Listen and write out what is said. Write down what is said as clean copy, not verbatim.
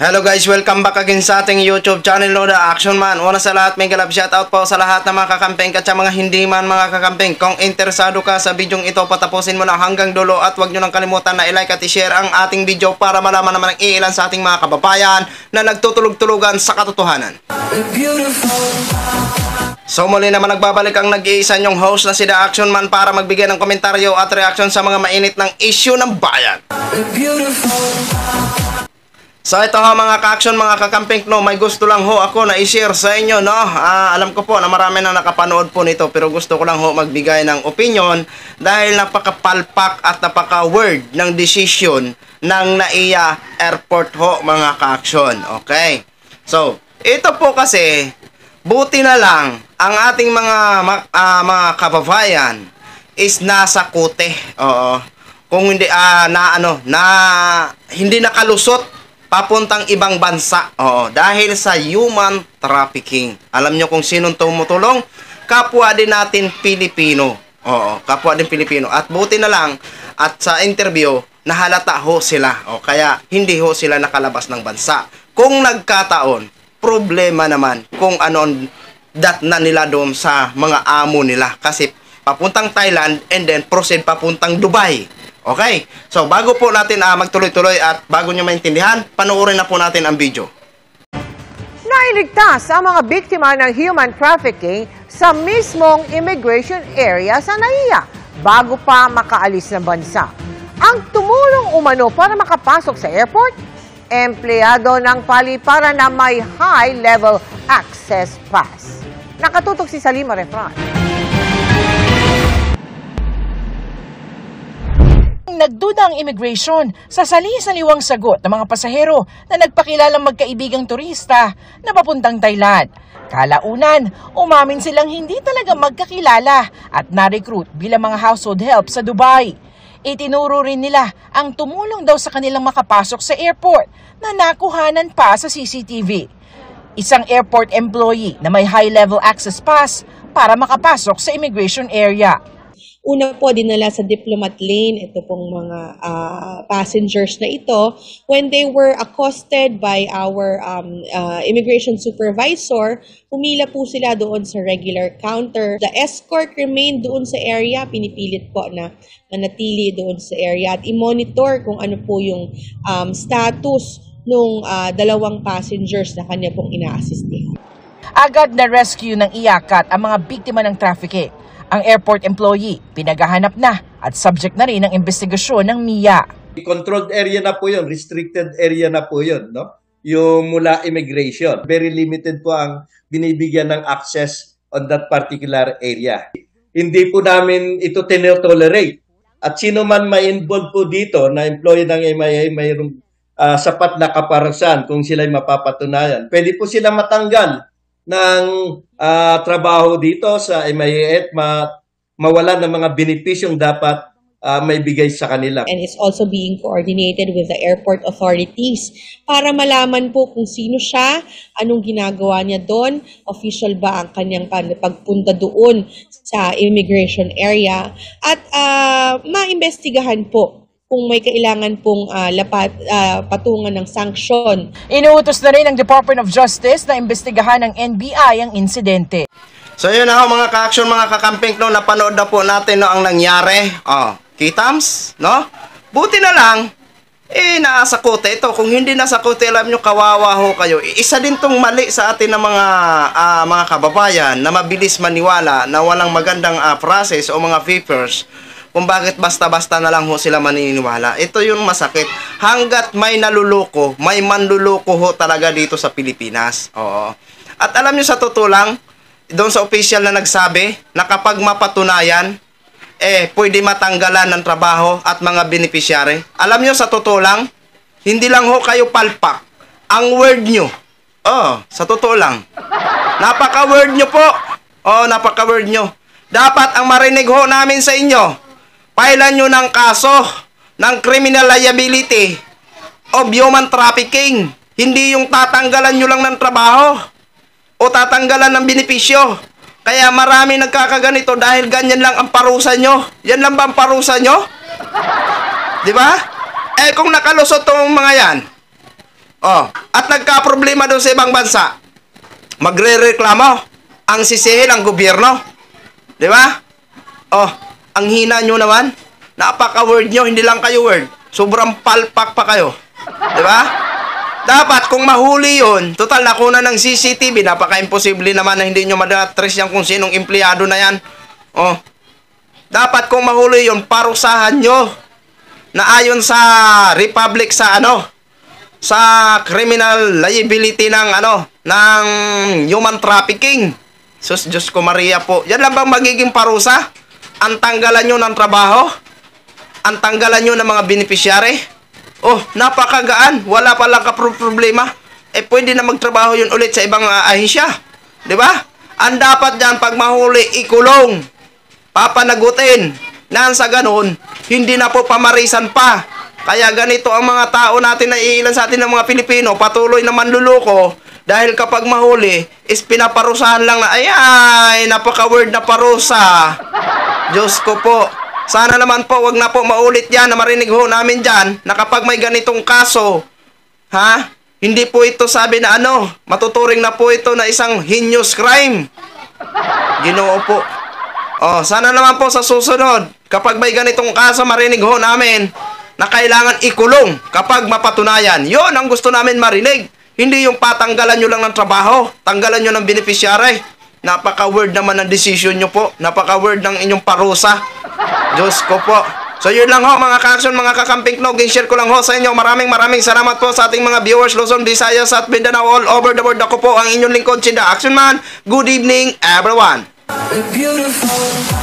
Hello guys, welcome back again sa ating YouTube channel, no, The Action Man. Una sa lahat, may galap shoutout po sa lahat ng mga kakampeng at sa mga hindi man mga kakampeng. Kung interesado ka sa bidyong ito, patapusin mo na hanggang dulo at huwag nyo nang kalimutan na i-like at i-share ang ating video para malaman naman ang ilan sa ating mga kababayan na nagtutulog-tulugan sa katotohanan. So muli naman nagbabalik ang nag-iisa nyong host na si The Action Man para magbigay ng komentaryo at reaksyon sa mga mainit ng issue ng bayan. So ito ha mga ka-action, mga kakamping, no, may gusto lang ho ako na i-share sa inyo, no. Alam ko po na marami na nakapanood po nito, pero gusto ko lang ho magbigay ng opinion dahil napakapalpak at napaka-word ng decision ng NAIA Airport ho mga ka-action. Okay. So, ito po kasi buti na lang ang ating mga kababayan is nasa kote. Oo. Kung hindi hindi nakalusot papuntang ibang bansa. Oo, dahil sa human trafficking. Alam nyo kung sinong tumutulong? Kapwa din natin Pilipino. Oo, kapwa din Pilipino. At buti na lang, at sa interview, nahalata ho sila. O, kaya hindi ho sila nakalabas ng bansa. Kung nagkataon, problema naman kung anon datna nila doon sa mga amo nila. Kasi papuntang Thailand and then proceed papuntang Dubai. Okay, so bago po natin magtuloy-tuloy at bago nyo maintindihan, panoorin na po natin ang video. Nailigtas ang mga biktima ng human trafficking sa mismong immigration area sa NAIA bago pa makaalis ng bansa. Ang tumulong umano para makapasok sa airport, empleyado ng paliparan na may high-level access pass. Nakatutok si Salima Refran. Nagduda ang immigration sa sali-saliwang sagot ng mga pasahero na nagpakilalang magkaibigang turista na papuntang Thailand. Kalaunan, umamin silang hindi talaga magkakilala at na-recruit bilang mga household help sa Dubai. Itinuro rin nila ang tumulong daw sa kanilang makapasok sa airport na nakuhanan pa sa CCTV. Isang airport employee na may high-level access pass para makapasok sa immigration area. Una po, dinala sa diplomat lane ito pong mga passengers na ito. When they were accosted by our immigration supervisor, pumila po sila doon sa regular counter. The escort remained doon sa area. Pinipilit po na manatili doon sa area at i-monitor kung ano po yung status ng dalawang passengers na kanya pong ina-assistihan. Agad na rescue ng IACAT ang mga biktima ng trafficking. Ang airport employee, pinaghahanap na at subject na rin ng investigasyon ng MIA. Controlled area na po yun, restricted area na po yun, no? Yung mula immigration. Very limited po ang binibigyan ng access on that particular area. Hindi po namin ito tolerate. At sino man may involved po dito na employee ng MIA mayroong sapat na kaparasan kung sila'y mapapatunayan. Pwede po sila matanggal ng trabaho dito sa MIA at mawalan ng mga benepisyong dapat may bigay sa kanila. And it's also being coordinated with the airport authorities para malaman po kung sino siya, anong ginagawa niya doon, official ba ang kanyang pagpunta doon sa immigration area, at maimbestigahan po kung may kailangan pong patungan ng sanksyon. Inuutos na rin ng Department of Justice na imbestigahan ng NBI ang insidente. So yun na ho mga ka-action, mga kakamping, no, napanood na po natin no, ang nangyari. Kitams, no? Buti na lang, nasa kote ito. Kung hindi nasa kote, alam nyo, kawawa ho kayo. Isa din tong mali sa atin ng mga kababayan na mabilis maniwala na walang magandang process o mga papers kung bakit basta-basta na lang ho sila maniniwala. Ito yung masakit. Hanggat may naluloko, may manluloko ho talaga dito sa Pilipinas. Oo. At alam nyo sa totoo lang, doon sa official na nagsabi na kapag mapatunayan, pwede matanggalan ng trabaho at mga beneficiary. Alam nyo sa totoo lang, hindi lang ho kayo palpak. Ang word nyo. Sa totoo lang. Napaka-word nyo po. Napaka-word nyo. Dapat ang marinig ho namin sa inyo, pailan nyo ng kaso ng criminal liability of human trafficking. Hindi yung tatanggalan nyo lang ng trabaho o tatanggalan ng benepisyo. Kaya marami nagkakaganito dahil ganyan lang ang parusa nyo. Yan lang ba ang parusa nyo? Di ba? Kung nakalusot tong mga yan, Oh, at nagka-problema doon sa ibang bansa, magre-reklamo, ang sisihin ang gobyerno. Di ba? Oh, ang hina nyo naman. Napaka-word nyo, hindi lang kayo word. Sobrang palpak pa kayo. Di ba? Dapat kung mahuli yun, total nakuna ng CCTV, napaka-imposible naman na hindi nyo madatrace yan kung sinong empleyado na yan. Oh, dapat kung mahuli yun, parusahan nyo na ayon sa Republic sa sa criminal liability ng human trafficking. Sus, Diyos ko Maria po. Yan lang bang magiging parusa? Ang tanggalan nyo ng trabaho? Ang tanggalan nyo ng mga beneficiary? Oh, napakagaan. Wala palang problema. Pwede na magtrabaho yun ulit sa ibang ahensya. Di ba? Ang dapat dyan, pag mahuli, ikulong. Papanagutin. Nang sa ganun, hindi na po pamarisan pa. Kaya ganito ang mga tao natin na ilan sa atin ng mga Pilipino, patuloy na manluloko dahil kapag mahuli, is pinaparusahan lang na, ay, napaka-word na parusa. Diyos ko po. Sana naman po, wag na po maulit yan na marinig ho namin dyan na kapag may ganitong kaso, hindi po ito sabi na matuturing na po ito na isang heinous crime. Ginoo po. Oh, sana naman po sa susunod, kapag may ganitong kaso, marinig ho namin na kailangan ikulong kapag mapatunayan. Yon ang gusto namin marinig. Hindi yung patanggalan nyo lang ng trabaho, tanggalan nyo ng beneficiary. Napaka-word naman ng decision nyo po. Napaka-word ng inyong parusa. Diyos ko po. So yun lang ho mga ka-action, mga kakamping no. Share ko lang ho sa inyo. Maraming salamat po sa ating mga viewers Luzon, Visayas at Mindanao all over the world. Ako po ang inyong lingkod, Chinda Action Man. Good evening everyone. Beautiful.